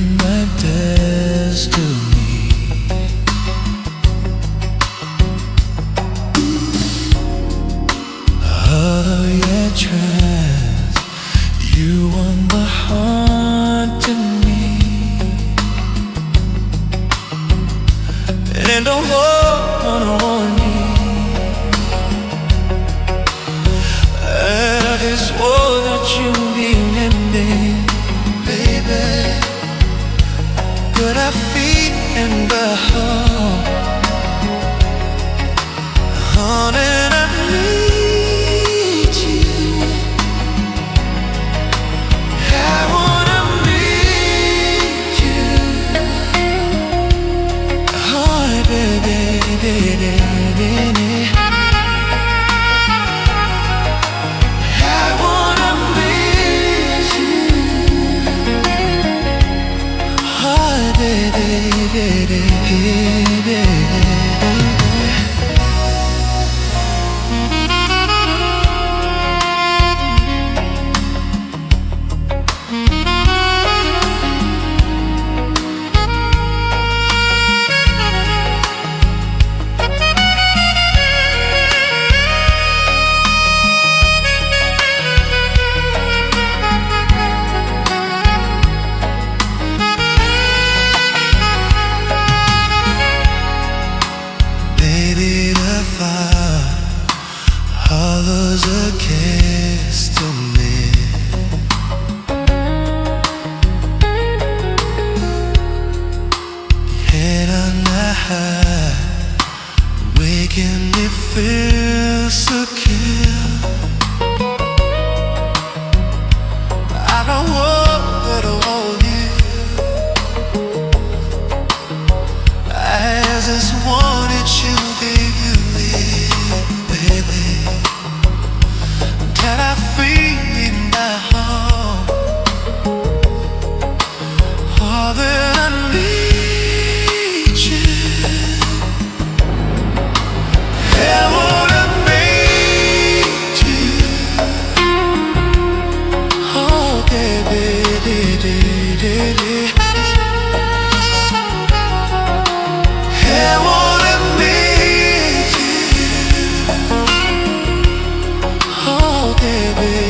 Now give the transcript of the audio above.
my destiny. Oh yeah, trust. You won the heart to me. And don't hold on me. And I just swore that you'd be with me, baby. But I feel and behold, honey, I need you. I wanna meet you. Oh, baby, baby, baby. I wanna meet you. Oh, baby, baby, baby. Hollers a kiss to me. Head on the high, waking me feel secure. I don't want to hold you. I just wanted you, baby, baby. Can I feel in my heart all that I need you? I wanna meet you. Oh, baby, I wanna meet you. Oh, baby,